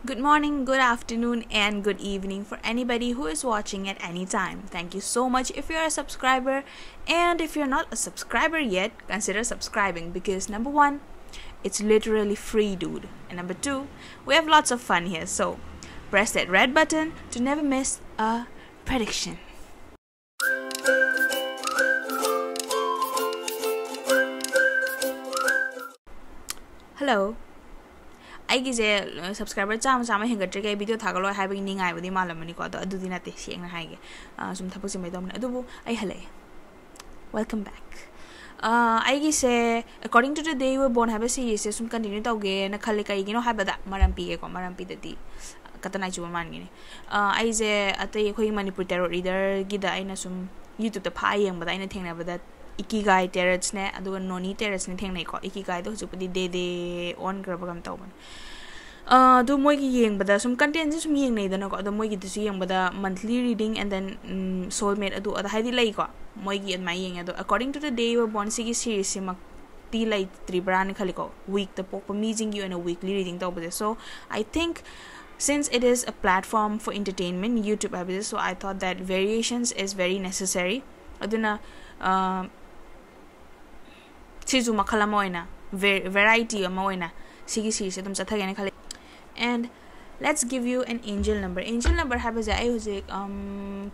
Good morning, good afternoon, and good evening for anybody who is watching at any time. Thank you so much if you're a subscriber, and if you're not a subscriber yet, consider subscribing because number one, it's literally free, dude, and number two, we have lots of fun here. So press that red button to never miss a prediction. Hello. Subscriber chama hingatri video thagalo having ning I with the malamani ko adu dinate siang na haige sum thapusi mai dom adubu ai hale. Welcome back. According to the day we were born have a series sum continue tauge na khale kai gino habada marampi ko marampi dati katanai chu man gini atai khoi Manipuri Tarot Reader gida aina sum YouTube ta pha yang bada aina thengna bada Ikigai Tarot ne aduga Noni Tarot ne thengnai ko Ikigai do hujupadi de on grab gam tawban do moi gi yeng bada sum content sum yeng nei dana ko do moi gi du yeng bada monthly reading and then soulmate adu ada haidi lai ko moi gi ad mai yeng adu according to the day we born sigi series mak ti lai tribran khali ko week the pok meeting you in a weekly reading tawbade. So I think since it is a platform for entertainment YouTube habis, so I thought that variations is very necessary aduna sizu makhala moina variety moina sigi series adum chathagene khali. And let's give you an angel number. Angel number habis I use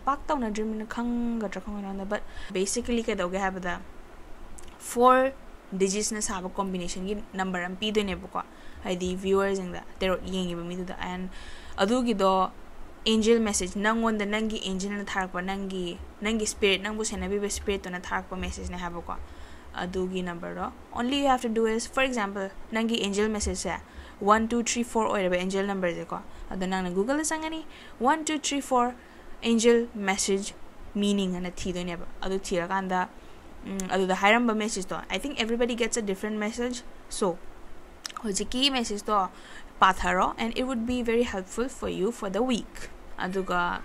pak taw na dream na khang ga trakhang na but basically ka doge habada 4 digits na saba combination gi number am pi do ne ko haidi viewers in the tarot yengi ba mi do and adu gi do angel message nangon da nangi angel na tharakpa nangi spirit nangbu senabi be spirit to na tharakpa message na haba ko adu gi number ro only you have to do is for example nangi angel message sa 1 2 3 4 or angel number je ko adu nang google sangani 1 2 3 4 angel message meaning na thi do ne ba adu thira kanda adu the hiram ba message to I think everybody gets a different message, so hojiki message to patharo and it would be very helpful for you for the week. Aduga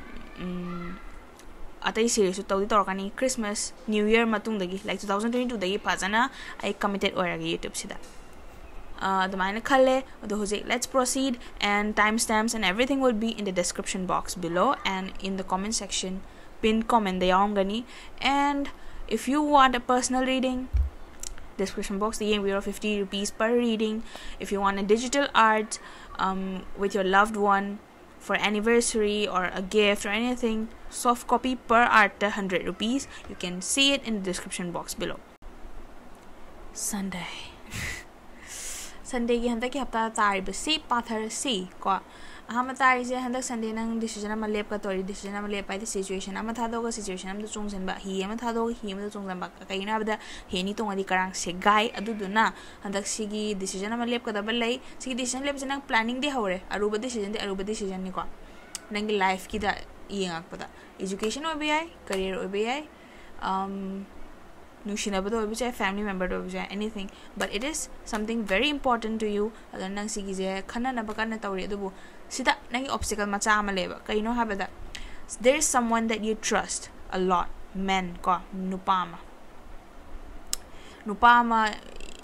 atai series to tawdi torkani Christmas New Year matung dagi like 2022 dagi pazana I committed oragi YouTube sida the mine khale the hoje. Let's proceed, and timestamps and everything will be in the description box below and in the comment section pinned comment the gani. And if you want a personal reading, description box the we are 50 rupees per reading. If you want a digital art with your loved one for anniversary or a gift or anything, soft copy per art 100 rupees. You can see it in the description box below. Sunday gi handa ki hapta tari ba si pathar si ko ahama tari je handa Sunday nang decision ama lep ka tori decision ama lep pai the situation ama tha do ga situation am do chongsen ba hi ama tha do hi ama do chongsen ba kai na ba he ni tong adi karang se gai adu du na handa sigi decision ama lep ka da ba lai sigi decision lep nang planning de hore aruba decision ni ko nang life ki da yengak pa da education o bi career o bi family member anything, but it is something very important to you. Nang sige je khana na baka na tawri adubu sida nang obstacle macha ama leba kaino habada there is someone that you trust a lot, men ko nupama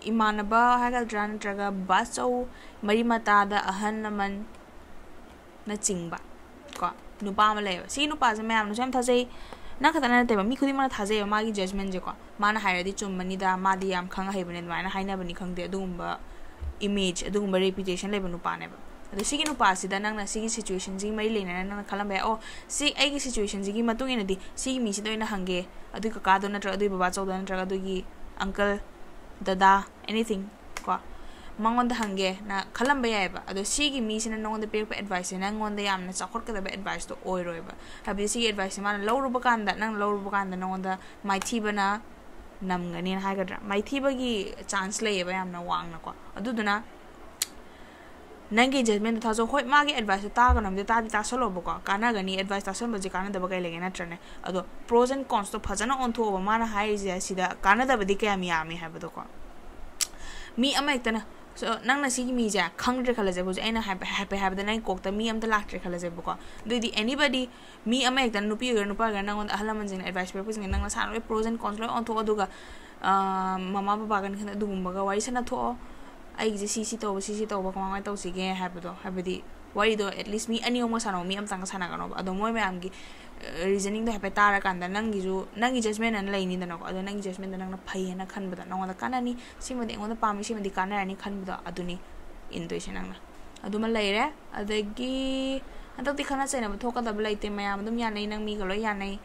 imanaba hagal dran traga baso mari mata da ahan naman na chingba ko nupama leba si nupa se mayam no sam thase na khatana te ba mi khudi mana thaje ma gi judgment je ko mana hairadi chumani da ma di am khang haibane mana haina bani khangde adumba image adumba reputation lebanu pane ba adu sigi nu pa sida nang na sigi situation ji mai lena nang khalam ba o si ai gi situation ji gi matung ina di sigi mi si doina hange adu ka do na tra adu baba chawda na tra adu gi uncle dada anything ko mangon da hange na khalam ba ya ba adu sigi mi sina nong da pe advice na ngon da yam na chakhot ka da advice to oi roi ba habi sigi advice man lawru ba kan da nang lawru ba kan da nong da mai thi bana nam ngani na hagadra mai thi ba gi chance le ba yam na wang na ko adu duna nangi judgment tha so hoi ma gi advice ta ga nam de ta di ta solo ba ko kana gani advice ta son ba ji kana da ba kai lege na trane adu pros and cons to phajana on tho ba mana hai ja sida kana da ba di ka mi ami ha ba do ko mi ama ekta na so nang na sigi mi ja khangre khala je bu je aina happy have the nai kok ta mi am ta laktre khala je bu ko do di anybody mi ama ekta nupi ga nupa ga nang on ahla manjin advice purpose nang na san pros and cons lo on tho adu ga mama baba gan khana du ga wai sana tho ai je si to ba ko ma to sige ha bu do ha bi warido at least mi ani omo sano mi am tang sana kano ado moi me am gi reasoning do hape tara kanda nangi judgment an lai ni da no ado nangi judgment nang na phai na khan bada nang da kanani sima de ngon da pami sima di kana ani khan bada aduni intuition nang na aduma laire adagi antak ti khana chaina thoka da laite mayam dum ya nei nang mi galo ya nei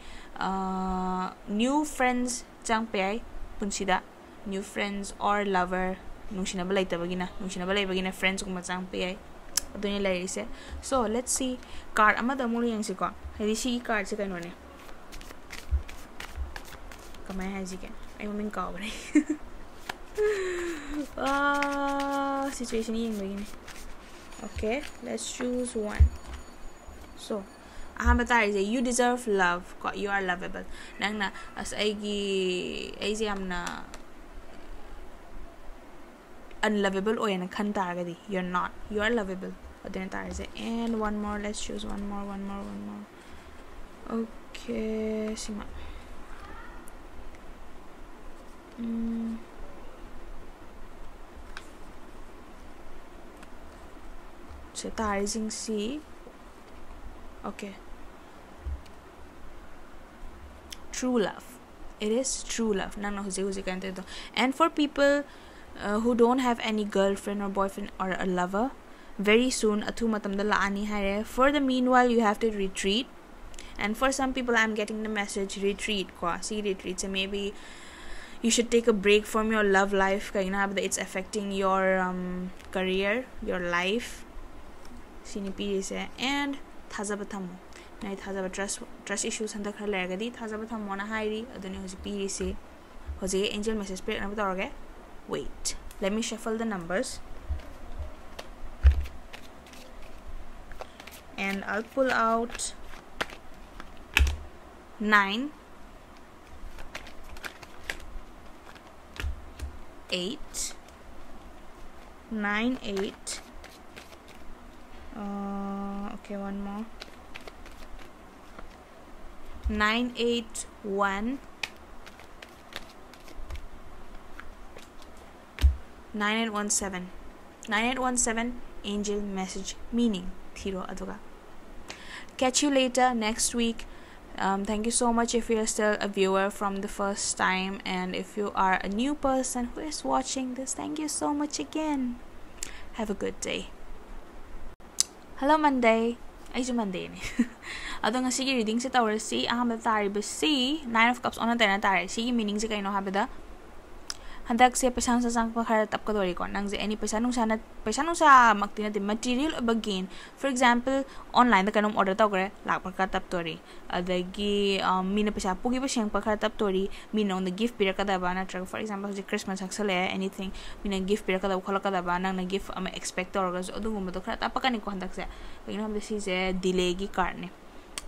new friends chang pe punsida new friends or lover nungsina laite bagina nungsina bagina friends kuma chang pe aduni laire se. So let's see card ama da muri yang si ko hedi si card se kaino ne kamay ha ji ke ay mamin ka bare situation yin bagini. Okay, let's choose one. So ahambata is you deserve love, you are lovable nang na as aigi amna unlovable o yan khan targadi you're not, you are lovable adin tar is. And one more, let's choose one more. Okay, sima so tar is in C. Okay, true love, it is true love nang na huzi kante do. And for people who don't have any girlfriend or boyfriend or a lover, very soon atu matam da laani hai. For the meanwhile you have to retreat, and for some people I'm getting the message retreat kwa see retreat, so maybe you should take a break from your love life kaina it's affecting your career, your life sinipi se. And thazaba thamo nai thazaba trust issues handa khar lergadi thazaba thamo na hairi aduni hoji pi se hoji angel message pe na bataroge. Wait, let me shuffle the numbers and I'll pull out 9, 8, 9, 8. Okay, one more. 9, 8, 1. 9817. 9817 angel message meaning thiro aduga. Catch you later next week. Thank you so much if you're still a viewer from the first time, and if you are a new person who is watching this, thank you so much again. Have a good day. Hello Monday. Ay Monday ni. Ado nga sige reading sa tower si aham tari ba si 9 of cups on na tari si meaning si kaino habada. Handak se pesang sa sang pakharat up kadori ko nang se any pesanung sa maktina de material or gain. For example, online da kanom order taw kare lak pakhat tap tori adagi mina pesa pugi pa siyang pakharat tap tori minong the gift pira kada ba na for example the Christmas haksale anything mina gift pira kada khala kada ba nang na gift am expect or gas odu mo to kharat apakani ko handak se kaino ham si se delay gi karne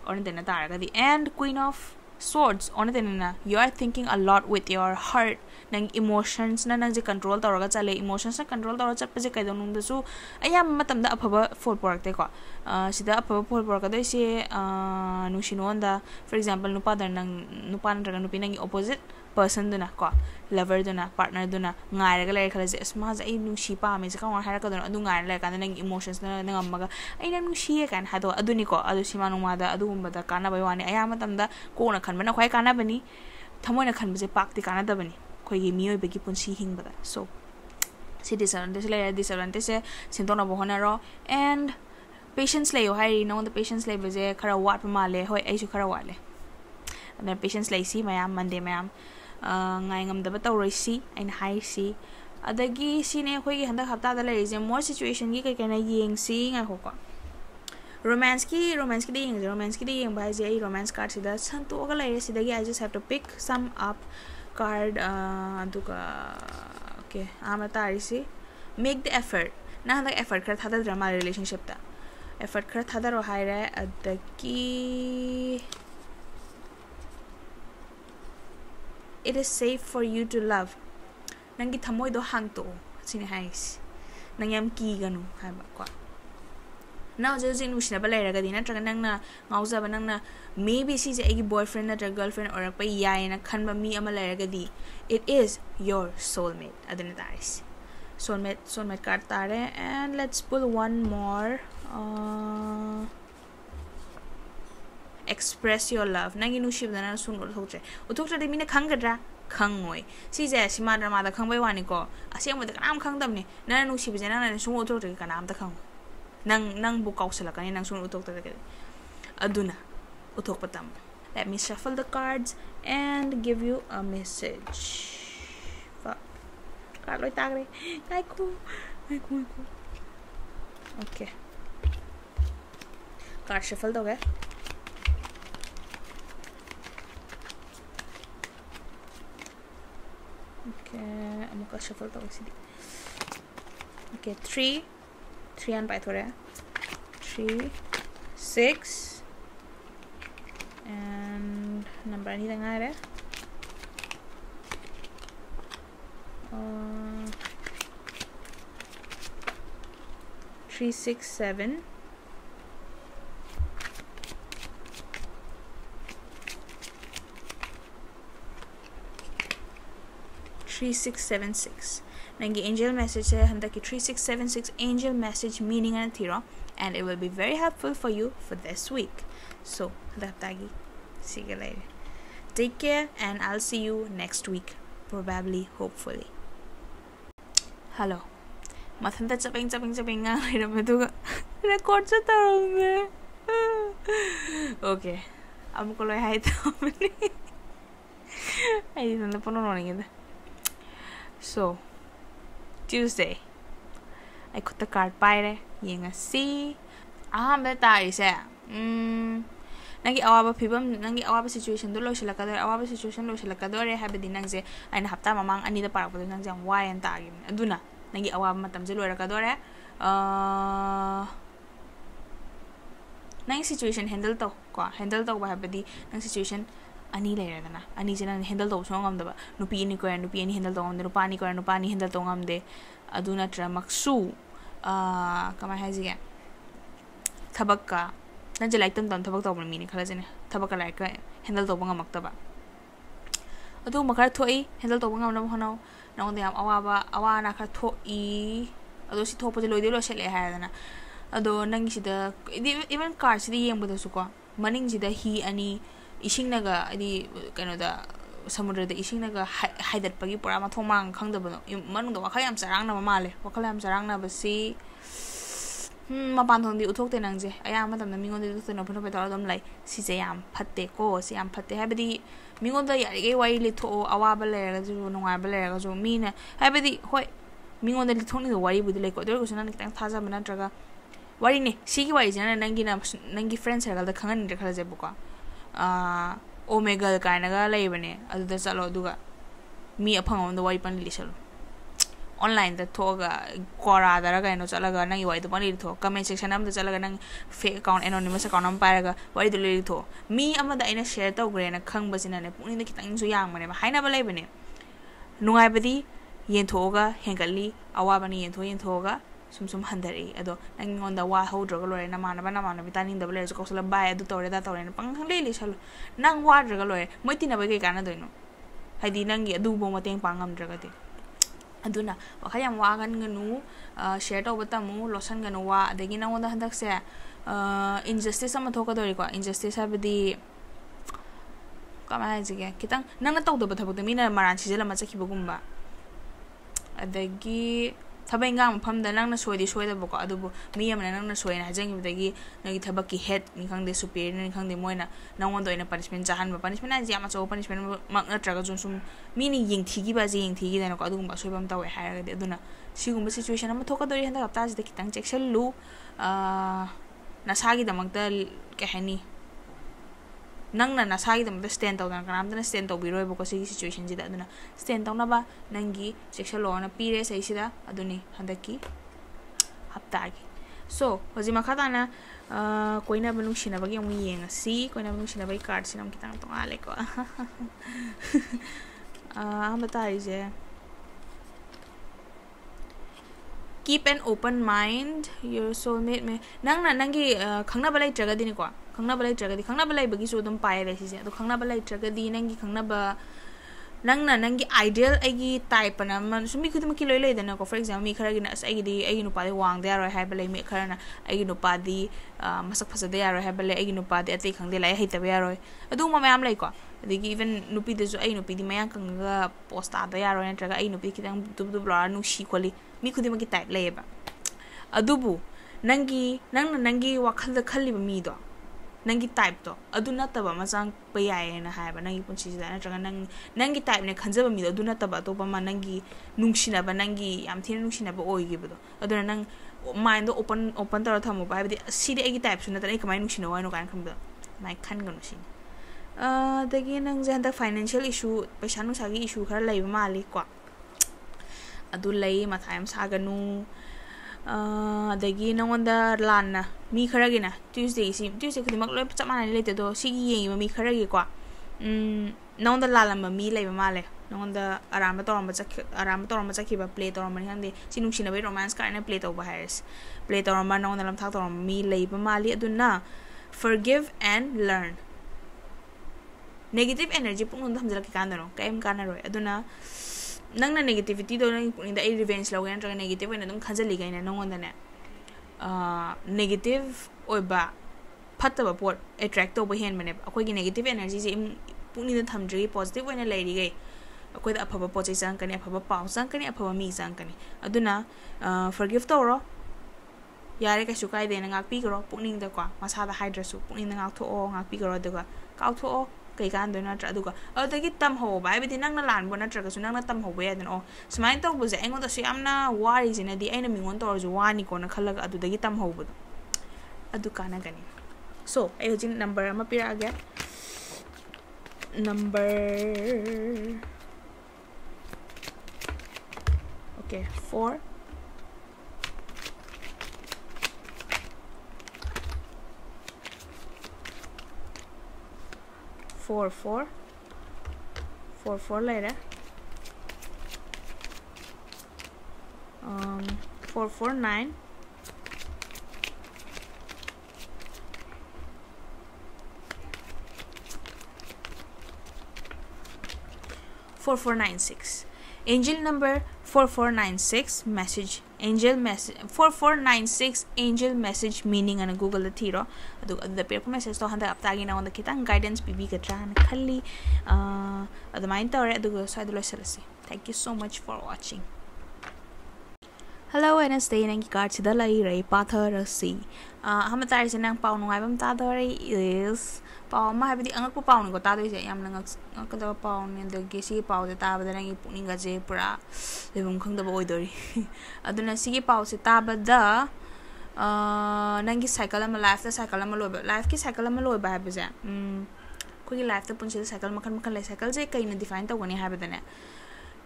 on den na tar gadi. And Queen of Swords on den na you are thinking a lot with your heart nang emotions na nang control tawraga chale emotions na control tawra chat paje kaidon nung dasu ayam matam da aphaba for porte ko sida aphaba for porka dai se nusinonda. For example nupa dan nang nupa nang nupi nang opposite person duna ko lover duna partner duna ngai ga lai khala je asma ja ai nusi pa me ka wa hara ka don adu ngai lai ka nang emotions na nang ammaga ai nang nusi kan hado aduni ko adu simanu ma da adu umbada kana bai wani ayam matam da ko na khan bana khwai kana bani thamoi na khan baje pakti kana da bani khoi mioi begi punsi hing bada. So si disadvantage le disadvantage se sintona bohona ro. And patience le yo hai no the patience le baje khara wat ma le hoi ai su khara wale and then patience le si mayam Monday mayam ngai ngam da bataw roi si ain hai si adagi sine khoi gi handa hafta da le je more situation gi kai na yeng si ngai ho ko romance ki de yeng bai je ai romance card sida santo ga le sida gi I just have to pick some up card aduga. Okay, amatari si make the effort na handa effort kar thada drama relationship ta effort kar thada ro hai ra adagi it is safe for you to love nangi thamoy do hangto sine hais nangyam ki ganu hai ba ko now just in ushna ba laira gadi na traga nang na ngauza ba nang na maybe si je agi boyfriend na girlfriend or pa yai na khan ba mi ama laira gadi it is your soulmate adana tais soulmate card tare, and let's pull one more. Express your love. Nangi nushib dana sun uthoktre de mina khangadra khangoi si je sima drama da khangbai wani ko asem da kanam khangdamni nana nushib je nana sun uthoktre kanam da khang nang bu kausala kani nang sun uthoktre de aduna uthok patam. Let me shuffle the cards and give you a message. Card loi tagre ai ku okay, card shuffle do ge. Okay, I'm gonna shuffle the OCD. Okay, 3 and by 3, 6, and number anything there. 3, 6, 7. 3676. Nangi angel message hai handaki 3676 angel message meaning and thiro, and it will be very helpful for you for this week. So datagi see you later. Take care, and I'll see you next week, probably, hopefully. Hello. Mathanda chopping nga ramaduga record sa tarong. Okay. I'm ko loy hai tamni. Ai nanda pono noning. So, Tuesday, I cut the card by yenga see. The tari say, Nangi awaba people, Nangi awaba situation, do loshilakador, awaba situation, loshilakador, have the nangze, and hapta mamang, and the part of the nangzam, why and tagim. Aduna, Nangi awaba matam zeloracadore, Nang situation handle to, have the nang situation. Ani layer na ani jena handle to song am da nupi ni ko handle to am de nupa ni handle to am de aduna tra maksu kama haji ga thabak ka na je like tam thabak to mi ni khala jene thabak ka like handle to banga mak ta ba adu makar thoi handle to banga na hono na de am awa na kha thoi adu si thopa je loide lo sele ha da na adu nang si da even car si yeng bu da su ko maning ji da hi ani Ishing naga di kano da samudra da ishing naga haidat pagi pura ma thomang khangda bano manung da wakha yam sarang na male wakha yam sarang na basi ma pan thong di uthok te nang je aya ma tam na mingon di uthok na phano pe tar dom lai si je yam phatte ko si yam phatte ha badi mingon da yari ge wai li tho awa ba le ga ju nongai ba le ga ju mi na ha badi hoi mingon da li thong ni da wari bu di le ko der ko sana ni tang thaja bana traga wari ni si gi wai jana nangi friends circle da khangan ni khala je bu ko Omega kind of labane, other than Saloduga. Me upon on the white pan lishal. Online the toga, Quora, the Raga, no Salaga, Nangi white the money to comment section of the Salagan fake account, anonymous account on Paraga, why the little to. Me, I'm the inner share to grain a cumbus in a pony the kitang so young, whenever I never labane. No, I bedi, Yentoga, Henkali, Awabani, and Toga. Sum handari ado nang on the wa ho drug lore na mana bitanin double ko sala bai adu tore da tore pang leli salo nang wa drug lore moiti na bage kana doino haidi nangi adu bo mateng pangam drug de aduna wakayam wa gan nganu share to batamu losan ganu wa adegi nang onda handak se injustice ama thoka dori ko injustice habdi kama haji kitang nang na tawdo bathabuk de mina maran chijela ma chakibugumba adegi Tabanga from the Nana Soy, the Soy the book, Adubo, me and Nana Soy, and Hajang the Tabaki head, Nikang the superior, Nikang the Moina, no one doing a punishment, Jahan, punishment, as Yamaso punishment, Magna Tragazum, meaning Ying Tigi, Bazing Tigi, and Okadum, Sobam Tower, higher the Duna. Sigum situation, I'm a talk of the end of the Kitang Jackson Lu Nasagi the Magda Kahani. Nang na nasagi them the stand out and I'm gonna stand out biro because situations that duna stand out ba nangi sexual na pire sa isida aduni handaki haptagi so wazima khata na koina banung shina bagi mu yenga si koina banung shina bagi card sinam kitang tong ale ko am batai je keep an open mind your soulmate me nang na nangi khangna balai jaga dini ko khangna balai bagi so dum pai re si je to khangna balai jaga di nangi khangna ba nangi ideal agi type na man sumi kudu maki loi na ko for example mi khara gina agi nu pa de wang de aro haibale mi khara na agi nu pa di masak phasa de aro haibale agi nu pa de ate khang de lai haita be aro adu ma mayam lai ko adigi even nu pi de so agi nu pi di mayang kang ga post ta de aro entra ga agi nu pi kitang dub la nu shi kholi mi kudu maki type lai ba adubu nangi wakhal da khalli ba mi do nangi type to adu nataba masang payai na haiba nangi punchi da na traga nangi type ne khanjaba mi adu nataba to ba ma nangi nungshina ba nangi yam thina nungshina ba oi gi ba do adu nang mind open tar thamu ba bi si de agi type suna ta ai kamai nungshina wa no kan kham ba mai khan ga no sin dagi nang je handa financial issue paisa nu sagi issue khara lai ba mali ko adu lai ma thaim sa ga nu adagi nangwanda lana mi kharagi na Tuesday khudi mak loi chap mana lete do sigi yengi mi kharagi kwa nangwanda lalamba mi laiba male nangwanda aramba toramba chakhi ba play toramba ni hangde sinung sina bai romance ka na play to ba hairs play toramba nangwanda lam thak toramba mi laiba mali aduna forgive and learn negative energy pung ndam jala ki kanaro kaim kanaro aduna nangna negativity do nang puninda ai revenge law gan negative na dum khajali gaina nongonda ne negative oiba phataba pot attract to ba hen mane akoi gi negative energy je puninda thamdri positive oina lairi gai akoi da aphaba pot chang kani aphaba paw chang kani aphaba mi chang kani aduna forgive to ro yare ka sukai de na ngak pi gro puninda kwa masa da hydra su puninda ngak tho o ngak pi gro de ga kaw tho o kai kan do na tra du ka adagi tam ho bai bi nang na lan bo na tra ka su nang na tam ho ba den o smai to bu je engo to su amna wari jina di aina mingon to ju wani ko na khalaga adu dagi tam ho bu adu kana gani so ai hojin number ama pira ga number okay 4 4 later 449 4496 angel number 4496 message angel message 4496 angel message meaning and Google the thiro adu the paper message to handa aptagi na on the kitang guidance bibi ka tran khalli adu mind tore adu side lo selasi thank you so much for watching hello and stay nang card sida lai rai pathar si ham tar se nang pau ngai bam ta dore is pau ma habidi angak pa pau ko ta do se yam nang ka da pau ne de ge si pau de ta ba da nang puning ga je pura lebum khang da boy dori aduna si gi pau se ta ba da nang gi cycle am life da cycle am lo life ki cycle am lo ba ha ba ja ko gi life da pun se cycle makhan lai cycle je kai na define ta ko ni ha ba da ne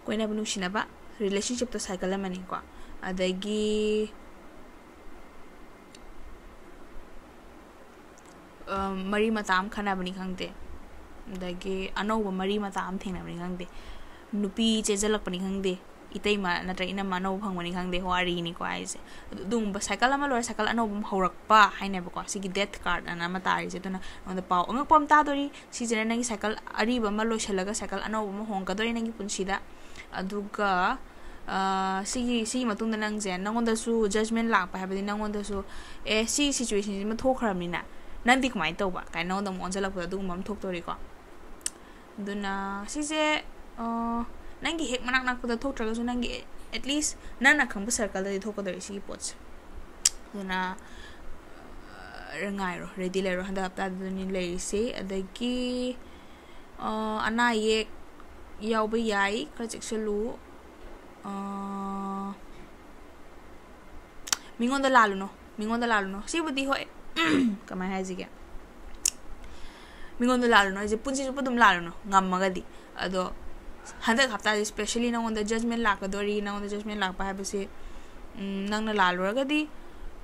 ko na bunu shina ba relationship to cycle am ni ko adagi mari matam khana bani khangde dagi anoba mari matam thengna bani khangde nupi chejalak bani khangde itei ma natra ina mano phang bani khangde wari ni ko aise dung ba cycle ama lor cycle anoba horak pa haine ba ko sigi death card ana matari je tuna on the pau angak pam ta dori si jena nangi cycle ari ba ma lo shalaga cycle anoba ma hong ka dori nangi punsida aduga sigi matungda nang je nangonda su judgment lak pa habadi nangonda su si situation ma thokramina nandi kmai to ba kai no dam onjala ko du mam thok tori ko duna si je nangi hek manak nak ko thok traga su nangi at least nana khang ba circle da thok ko dori si pots duna rangai ro ready le ro handa apta duni le si adagi ana ye yaw ba yai ka cheksalu mingonda lalu no si budi ho kamai haji ga mingonda lalu no je punsi ju pudum lalu no ngamagadi ado handa hafta especially na on the judgment lak dori na on the judgment lak pa habse nang na lalu ragadi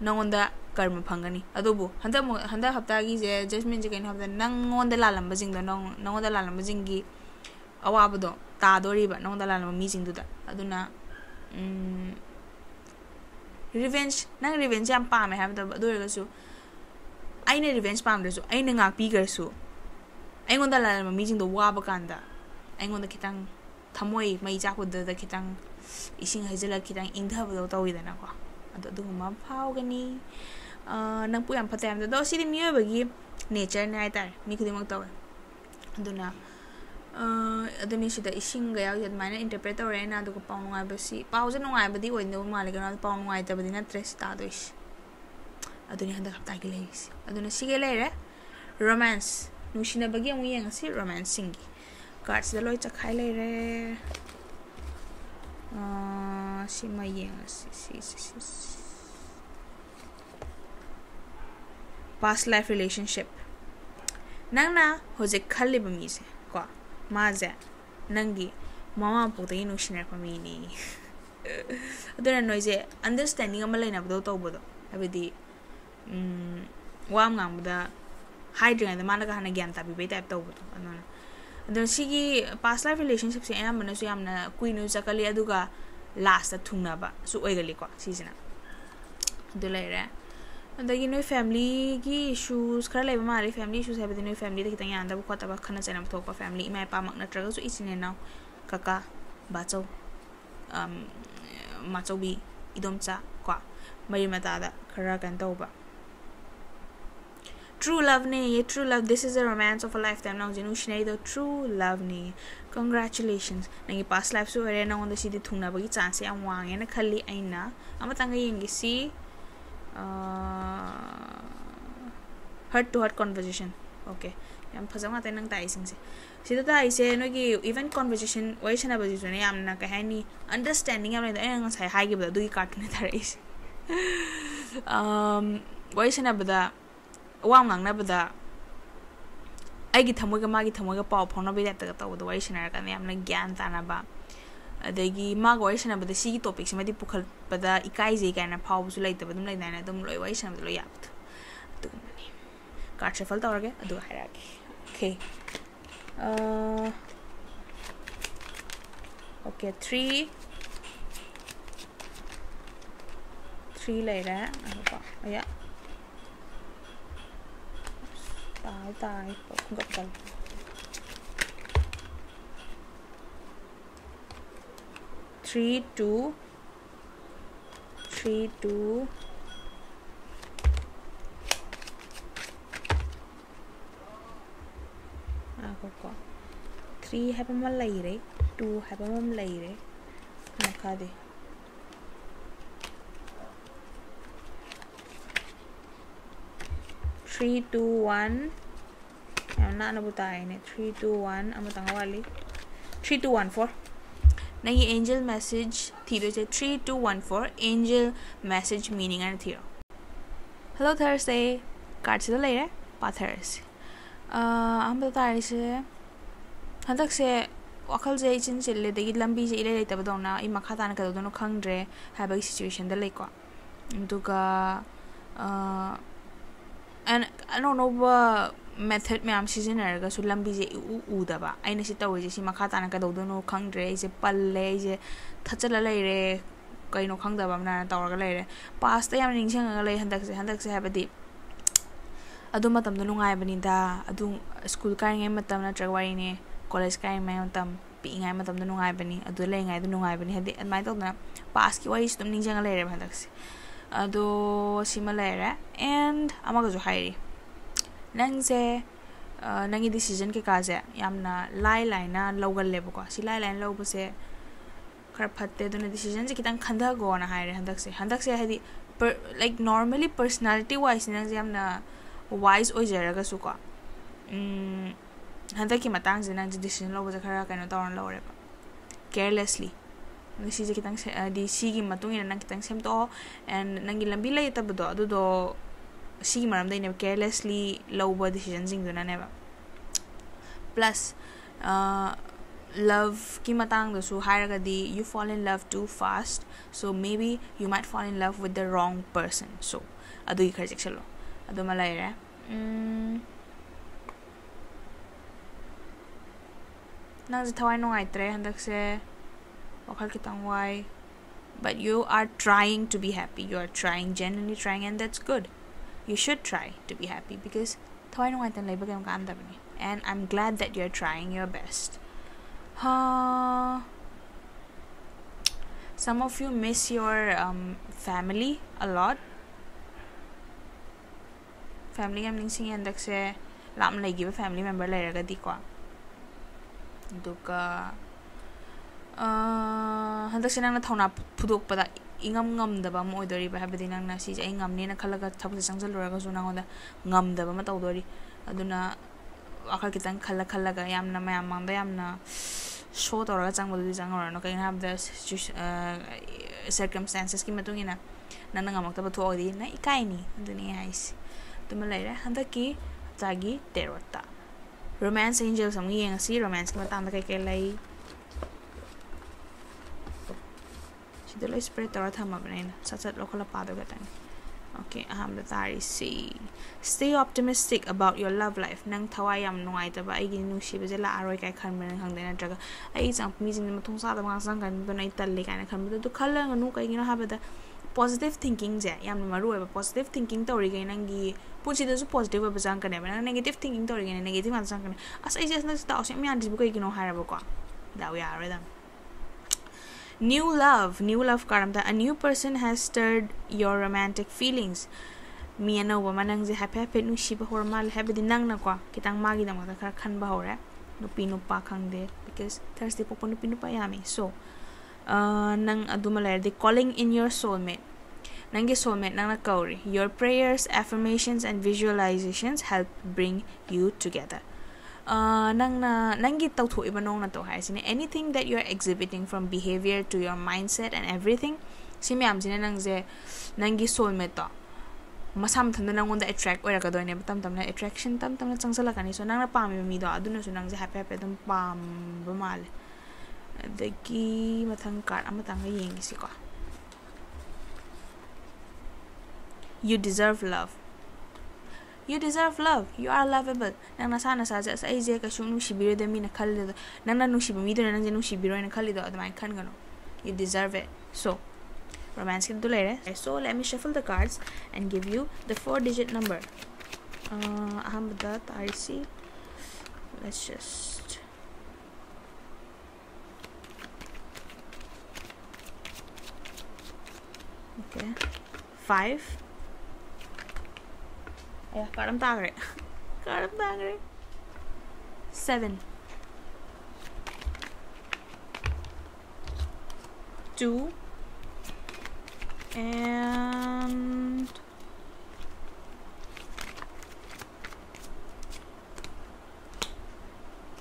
na on the karma phangani ado bu handa hafta gi je judgment je kain hafta nang on the lalam bajing da nang on the lalam bajing gi awabdo ta dori ba nang on the lalam mi jing du da aduna revenge nang revenge am pa me have the dori ga su aina revenge pam da su aina ngak pi gar su aingonda la ma mi jing do wa ba kan da aingonda kitang thamoi mai chakudda khitang ising hajala khitang ingdhabado tawidana ko ado duguma phawgani nang pu yam phatam do sidi miyobagi nature ne ai tar mi khudimak taw aduna aduni sida ising ga yaw mana interpret ore na do ko paw nungai basi paw je nungai badi oi no mali ga paw nungai ta badi na stress ta dois aduni handa khapta gi leis aduna sige leire romance nushina bagi amu yang si romance singi cards da loi chakhai leire si mai yang si past life relationship nang na hoje khali ba mi se ko ma je nangi mama pu de nushina pa mi ni aduna noise understanding ama leina bdo to bodo abidi wam ngam da hiding the mana ga hana gyan ta bi be type to bodo anona adun sigi past life relationship se am na su yamna queen u sakali aduga last ta thungna ba su oigali ko sisina adu leire andagi noi family gi issues khara leba mari family issues habidi noi family da kitang yanda bu khota ba khana chana thok pa family imai pa mak na traga su isine now kaka bachau machau bi idomcha ko mari mata da khara kan tawba true love ne true love this is a romance of a lifetime now jenu shnei the true love ne congratulations nangi past life so ere na on the city thungna bagi chance am wang ena khalli aina amatanga yengi si heart to heart conversation okay yam phajama ta nang tai sing se sida ta ise no gi even conversation wai chana baji jone yam na ka hani understanding yam na ang sai hai gi ba du gi card ne thare is wai chana bada wam ngang na bada ai gi thamoi ga ma gi thamoi ga paw phone bi ta ta do wai chana ka ne yam na gyan ta na ba adagi ma wai chana bada si gi topic se ma di pukhal bada ikai je ka na phaw su lai ta badum lai na dum loi wai chana lo yap tu card shuffle ta orge adu hairaki okay okay 3 later apa ya tai enggak kan 3 2 ko 3 hai pam lai re 2 hai pam lai re na kha de 3 2 1 na na butai ne 3 2 1 amatang wali 3 2 1 4 nahi angel message thiro che 3 2 1 4 angel message meaning and thiro hello Thursday card se lai re pa Thursday am bata se handak se wakal je chin chille de lambi je ile ta badona I makha ta na ka do no khangre ha ba situation da lai ko duga and I don't know what method me am season erga su lambi je u da ba aina si taw je si makha ta na ka do no khangre je palle je thachala lai re kaino khangda ba na tawra ga lai re past yam ning chang ga lai handak se ha ba di adu matam nu ngai bani da adu school kai ngai matam na tragwai ne college kai mai matam pi ngai matam nu ngai bani adu lai ngai du ngai bani hadi mai to na past ki wai stum ning chang lai re handak se ado sima lai re and amaga jo hairi nang se nangi decision ke ka je yamna lai na logal le ko si lai lo bu se khar phatte do na decision je kitang khanda go na haire handak se hadi like normally personality wise nang je yamna wise oi jara ga su ko handak ki matang je nang decision lo bu je khara kaino tawon lo re carelessly si je kitang di si gi matung ina nang kitang sem to and nangi lambi lai ta bodo adu do si maram dai ne carelessly low decision jing do na ne ba plus love ki matang do su hairaga di you fall in love too fast so maybe you might fall in love with the wrong person so adu gi kharjek chalo adu malai re nang je thawai no ai tre handak se wakal kitang wai but you are trying to be happy you are trying genuinely trying and that's good you should try to be happy because thawai no ai tan lai ba kam kan da bani and I'm glad that you're trying your best Some of you miss your family a lot. Family am ning sing endak se lam lay give family member lay raga di ko. Duka handak se nang na thona phudok pada ingam ngam da ba mo dori ba habedi nang na si ai ngam ni na khalaga thabuk sangjal luraga su nang onda ngam da ba ma taw dori aduna akal kitang khalaga yamna mayam mangda yamna show toraga changbodu jangor no kain have the circumstances ki matung ina nang ngamak ta batho odi na ikai ni aduni ais tumalai handaki tagi terota romance angel sam ngi yang si romance ki matang da kai kai lai sidolai spread tora thama banaina sat lokala pado gatan. Okay, the tari si stay optimistic about your love life. Nang tawayam nungai taba ay ginu si bazela aroy kay kan man hang dena draga ay isang pamizin na matong sa mga sang kan do na itali kay na kan do kala nganu kay gino have the positive thinking ja yam maru ba positive thinking tori kay nang gi punsi do positive ba sang kan ba negative thinking tori kay negative man sang kan as ay just na tao si mi andis bu kay gino harabo ko daw ya redam. New love karamta. A new person has stirred your romantic feelings. Mi ano ba manang je happy nu shiba hormal happy din nang na kwa kitang magi dang mata khan ba hore no pino pa khang de because Thursday po no pino pa yami. So nang adumaler the calling in your soulmate. Nang ge soulmate nang na kauri. Your prayers, affirmations and visualizations help bring you together. Nangi tau thu iba nong na to hai sini anything that you're exhibiting from behavior to your mindset and everything simi am sini nang je nangi soulmate to masam thanda nang on the attract ora ka do ne tam na attraction tam na changsala kani so nang na pam mi do aduna so nang je happy dum pam ba mal dagi mathang card amatang ga yeng si ko. You deserve love. You deserve love. You are lovable. Nang nasa sa ay je ka shung shibiro de mi na khalido. Nang nang shibi mi do nang je nung shibiro na khalido admai khan gano. You deserve it. So, romance kin tulay re. So, let me shuffle the cards and give you the 4-digit number. Aham I see. Let's just okay. 5. Karam tagre. 7. 2 and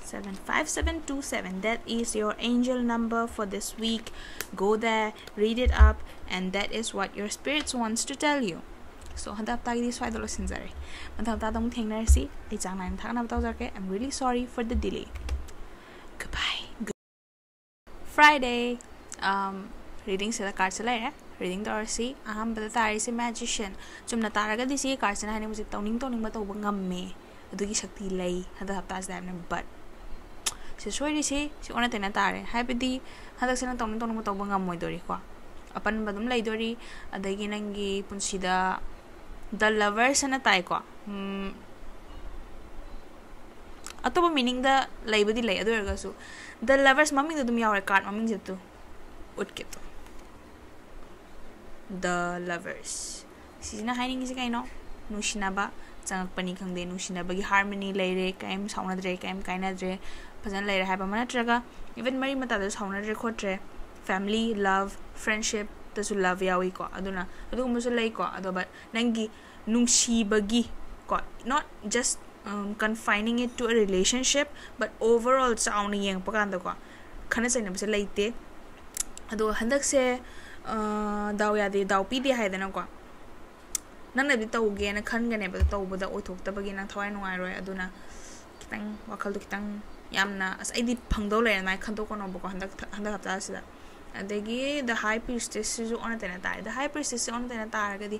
7. 5727. That is your angel number for this week. Go there, read it up, and that is what your spirits wants to tell you. So handap tagi di swai dolo sinzari. Mantap ta dong theng si. Ai chang nan thang na bataw jarke. I'm really sorry for the delay. Goodbye. Friday. Reading sila card sila eh. Reading to si. Aham bata tari si magician. Chum na taraga di si card sila hani mo si tawning bataw bang ngamme. Adugi shakti lay. Handap ta sa dam but. Si swai di si ona tena tare. Happy di handap sila tawning bataw bang ngamoy dori ko. Apan badum lay dori adagi nangi punsida the lovers na tay ko ato ba meaning the lay budi lay adu erga so the lovers maming dum yaw card maming jetu utkito the lovers sina hiding is kay no nushina ba chang pani khang de nushina ba gi harmony lay re kaim sauna dre kaim kaina dre pajan lay re ha ba mana traga even mari mata de sauna dre khotre family love friendship tasu love yawi ko aduna adu musu lay ko ado but nangi nungshi bagi ko not just confining it to a relationship but overall sounding yang pakanda ko khana sai na bse laite ado handak se daw ya de daw pi de hai dana ko nang na bi taw ge na khan ga ne ba taw ba da othok ta bagi nang thawai nungai roi aduna kitang wakal du kitang yamna as ai di phangdo le na khan to ko no ba ko handak hapta sida adagi the high priestess is on tena tar the high priestess on tena tar gadi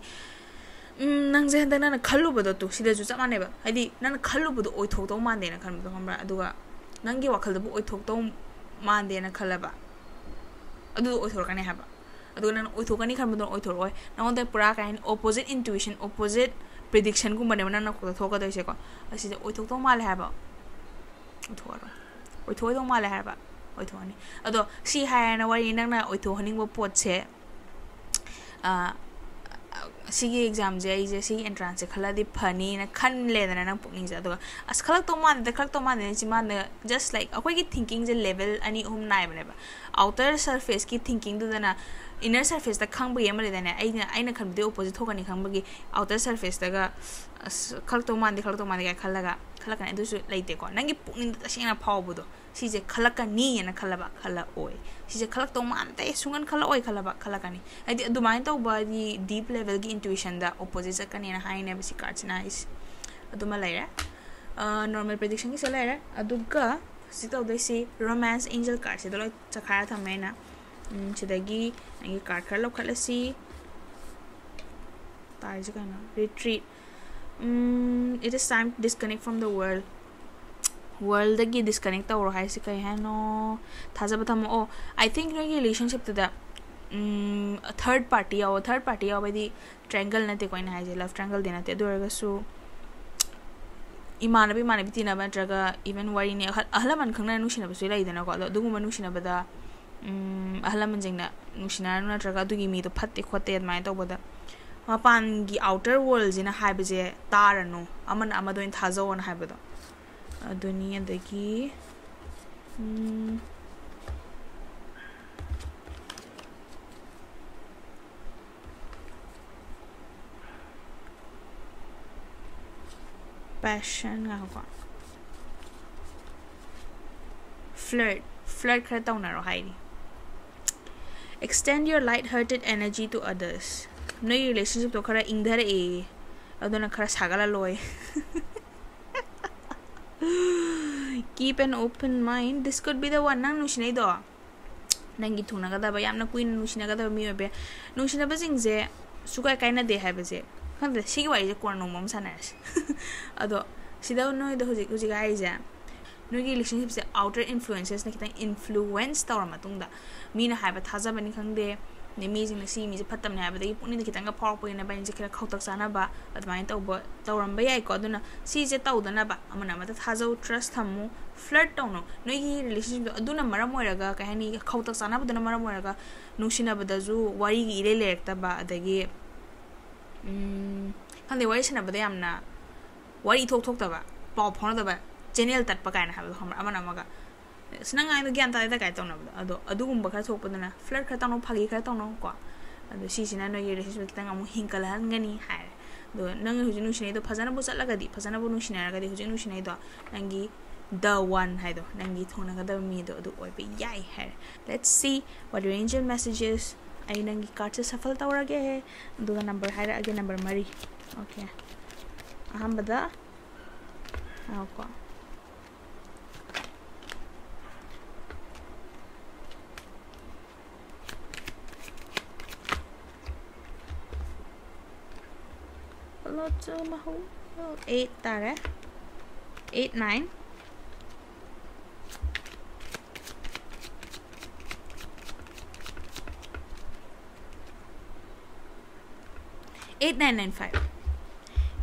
nang je handa na khallu bodo to sida ju chama ne ba hadi nang khallu bodo oi thok to man de na khan bo hambra aduga nang gi wakal do oi thok to man de na khalaba adu oi thor kane haba adu nang oi thok ani khan bodo oi thor oi nang de pura kain opposite intuition opposite prediction gu mane na ko thoka doi se ko asida oi thok to mal haba oi thor oi thoi do mal haba oithoni ado si hayana wari nangna oithohaning bo potse sigi exam je je si entrance khala di phani na khan le na nang pukning ja do as khalak to man de khalak to man ne chi man just like akoi ki thinking je level ani hum nai bane ba outer surface ki thinking du na inner surface da khang ba yema le na aina khan de opposite thokani khang ba gi outer surface da ga khalak to man ga khalaga khalaka ne du su leite ko nangi pukning da sing na phaw bu do si je khalaka ni na khalaba khala oi si je khalak to man te sungan khala oi khalaba khalaka ni adi du main to ba di deep level gi intuition da opposite ka ni na hai ne basi cards na is adu ma lai ra normal prediction ki sala ra adu ga si to dai si romance angel card se do lo chakhara thame na chidagi ngi card khar lo khala si tai je kana retreat it is time to disconnect from the world dagi disconnect tawro hai si kai hano thaja batham oh I think no relationship to the third party by the triangle na te koina hai je love triangle dena te dorga su imanabi tina ba traga even wari ne ahlaman khangna nushina basu lai dena ko dugu manusina bada ahlaman jingna nushina na traga dugi mi to phatte khote mai to boda mapan gi outer world jina haibe je tarano aman amadoin thaja on haibe do aduni adagi passion nga ko flirt khara tawna ro haini extend your light-hearted energy to others no relationship to khara ingdhar e aduna khara sagala loy keep an open mind this could be the one nang nushinai do nangi thuna ga da ba yamna queen nushina ga da mi be nushina ba jing je sukai kaina de ha ba je khande sigi wai je korno mom sanas ado sida no do hoji ga ai ja no relationship se outer influences na kitang influence tawra matung da mi na ha ba thaja bani khangde ne mi jing na si mi je phatam ne ha ba de puni de kitang ga power point na ba je kira khautak sana ba admai tawram ba yai ko aduna si je tawdana ba amana mata thaja trust thamu flirt tawno no relationship aduna maram oiraga ka hani khautak sana ba duna maram oiraga nushina ba da ju wari gi ile lekta ba adagi khande wari sina ba yamna wari thok ta ba paw phona da ba channel tat pa kaina ha ba hamra amana maga sinanga ino gyan ta da kai tawna ba ado adugumba khara thok padana flirt khara tawno phagi khara tawno ko ado si sina no ye relationship kitanga mu hinkal hangani ha do nang huji nushina do phajana bu chatlaga di phajana bu nushina ga di huji nushina do nangi the one hai do nangi thona ga da mi do adu oi be yai ha let's see what your angel messages ai nangi card se safal tawrage do number hai again number mari okay ahambada ako lot mahu 8 tare 8 9 8995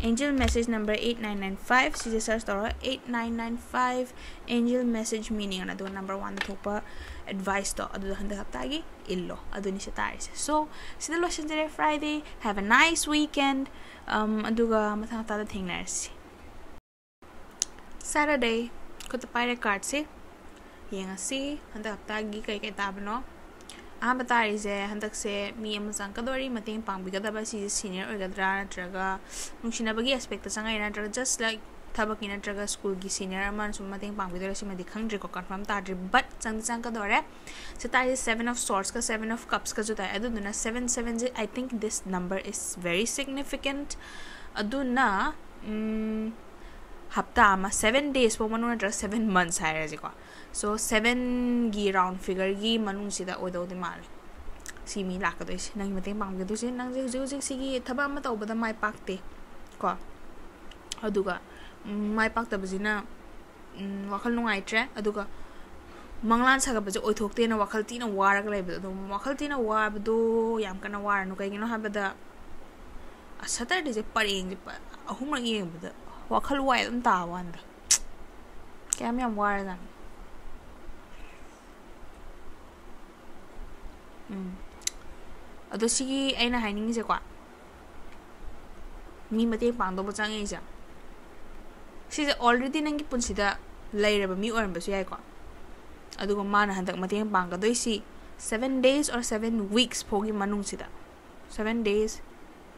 angel message number 8995 si search toro 8995 angel message meaning ana do number 1 thopa advice to adu handa haptagi illo adu ni sitaris so sida lo shinjere Friday have a nice weekend aduga mathang ta thingnarsi Saturday ko ta paire card se yenga si handa haptagi kai kai tabno batari je handak se mi amazang kadori mating pangbigada ba si senior orgadra natraga nungshina bagi aspect sangai natraga just like thabaki natraga school gi senior man sum mating pangbidora si madi khangdri ko confirm tadri but sang kadore so tai 7 of swords ka 7 of cups ka jo tai aduna 7 I think this number is very significant aduna hapta ma 7 days po manu natraga 7 months hai raji ko so 7 gi round figure gi manung sida odo de mal si mi lak do is nang mating pang gi do si nang je sigi thaba ma taw bada mai pakte ko aduga mai pakta bajina wakal nungai tre aduga manglan saga baje oithokte na wakal tina warak lai bado wakal tina wa bado yam kana war no kai gino ha bada Saturday je pareng je ahum rang yeng bada wakal wai am ta wanda kya mi am war na ado sigi aina haining se kwa mi mate pang do bachang e ja si already nangi punsida lairaba mi oran basu yai kwa adu ko mana handak mate pang ga doi si 7 days or 7 weeks phogi manung sida 7 days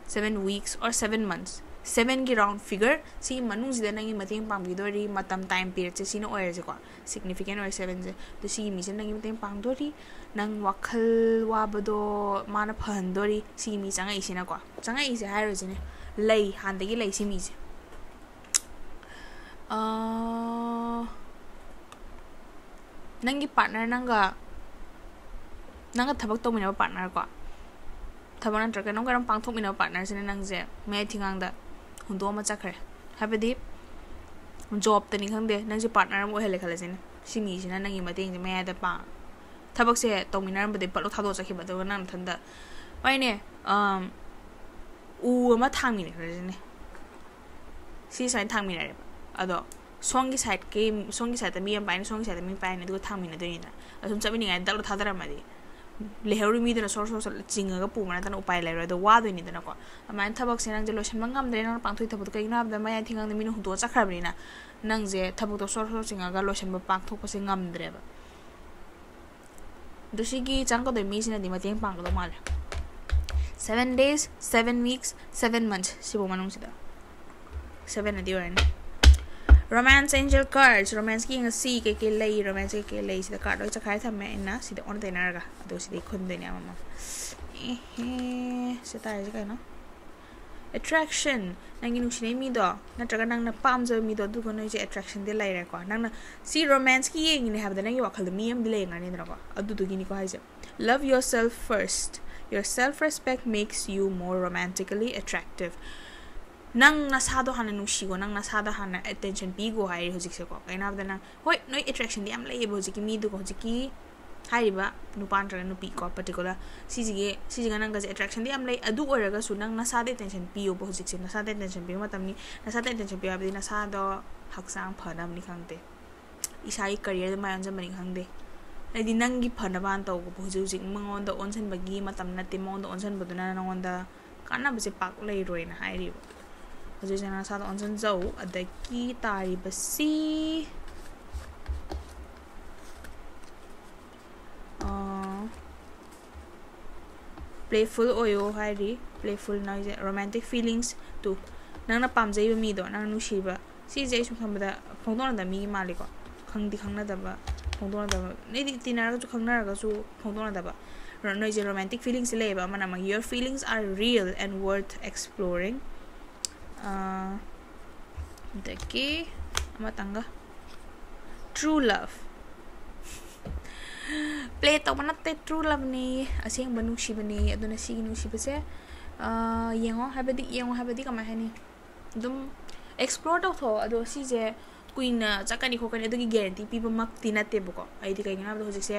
7 weeks or 7 months 7 ki round figure si manung sida nangi mate pang gi dori matam time period se sino oir se kwa significant or 7 se to si mi se nangi mate pang dori nang wakhal wa bado mana phan dori si mi changa isina kwa changa ise hairo jine lay handagi lay si mi se nangi partner nanga thabak to mina partner kwa thabak nan traka nong garam pangthok mina partner sine nang je me thingang da hundo ma chakhre habedi job tani khangde nang je partner mo hele khala sine simi sina nangi mateng je me da pa thabak se to mina bade palo thado chakhi bado nan thanda paine u ma thang mina khala sine si sai thang mina re ado songi side mi am paine songi side mi paine du thang mina do ni na asum chabi ni ngai dal thadara mari leheuri mi dana sor chinga ga pumana tan upai lai ro do wa do ni dana ko amain thabak se nang je lotion mangam dre nang pangthoi thabut kai na da maya thingang mi nu do chakhrabri na nang je thabuk do sor chinga ga lotion ba pang thok pase ngam dre ba do sigi chang ko do mi sina di mateng pang do mal 7 days 7 weeks 7 months sibo manung sida 7 adi ran romance angel cards romance ki nga si ke lay romance ke lay sida card oi chakhai thamme na sida on te na ga do sida khon de ne mama sita ai ka na attraction nangi nu sine mi do na traga nang na pam jo mi do du ko no je attraction de lay ra ko nang na si romance ki yeng ni have de nang yo khal mi am de lay ngani de ko adu du gi ni ko hai je love yourself first your self respect makes you more romantically attractive nang nasado hana nung shigo nang nasado hana attention pigo hai hojik se ko kaina da nang hoi noi attraction di am lai bo hojiki mi du ko hojiki hai ba nu pan tra nu pi ko particular siji ga nang ga attraction di am lai adu oraga su nang nasade attention pi bo hojik se nasade attention pi matam ni nasade attention pi abdi nasado haksang phanam ni khangte isai career de mayan jamani khangde ai di nang gi phana ban to ko hojik mangon da onsen bagi matam na te mon da onsen boduna nang onda kana bse pak lai roi na hai ri hojik jana sa on jan zo adaki tari basi playful oyo hari playful na romantic feelings to nang na pam jai mi do nang nu shiba si jai sum khambada phongdon da mi mali ko khangdi khangna da ba phongdon da ba nei di tinar ga chu khangna ga chu phongdon da ba noi je romantic feelings le ba mana ma your feelings are real and worth exploring daki amatanga true love play to manate true love ni asing banu shibani aduna sigi nu shibase yengo habadi kama hani dum explore to tho ado si je kuina chakani khokani adu gi guarantee piba mak tinate buko ai di kai na do hojise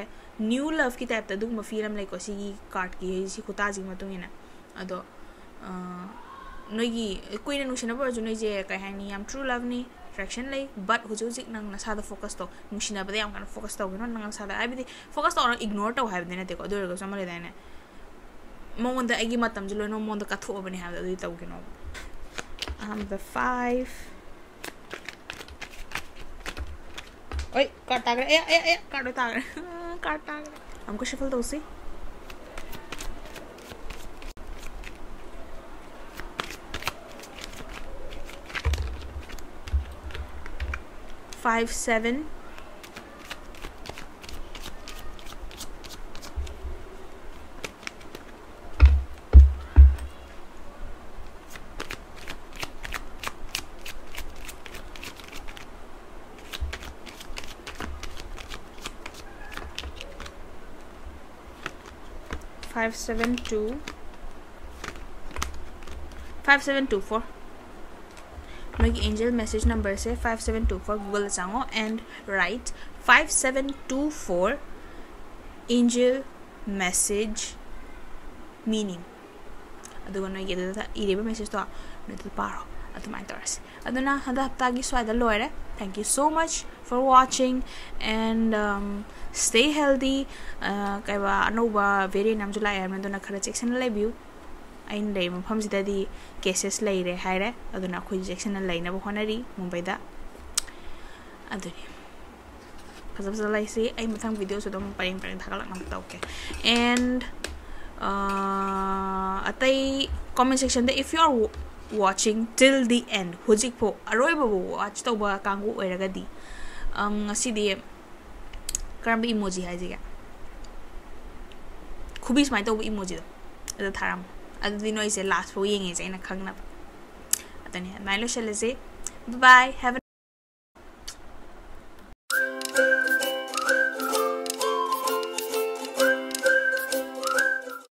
new love ki type ta dum ma film lai ko sigi card ki si khuta ji matungina ado noigi kuina nushina bo ju noi je kai hani am true love ni attraction lai but hujik nang na sada focus to nushina ba yam kan focus to no nang sada ai bi focus to ignore to have dena te ko do go samale dena monda agi matam julo no monda ka tho bani have do to no the 5 oi karta gre karta हमको shuffle दो से 5 7 5 7 2 5 7 2 4 Make angel message number say 5724 Google chango and write 5724 angel message meaning adugo no yeda iriba message to no paro atu mai toras aduna handa hapta gi swaida loire Thank you so much for watching, and stay healthy. Kaiba anova very namju lai am aduna khara section lai view. Ain lay mafam sidadi cases lay re haire aduna khoi section lay na honari Mumbai da aduni phasa lai se ai mathang video so dom paring thagalak nam ta okay. And atai comment section da if you are watching till the end hojik po aroiba watch to ba kangu oiragadi asidi karambi emoji haijiga khubi smai to emoji do ada tharam adu noi se last fo yenge se na khangna adani nai lo shele se bye bye have a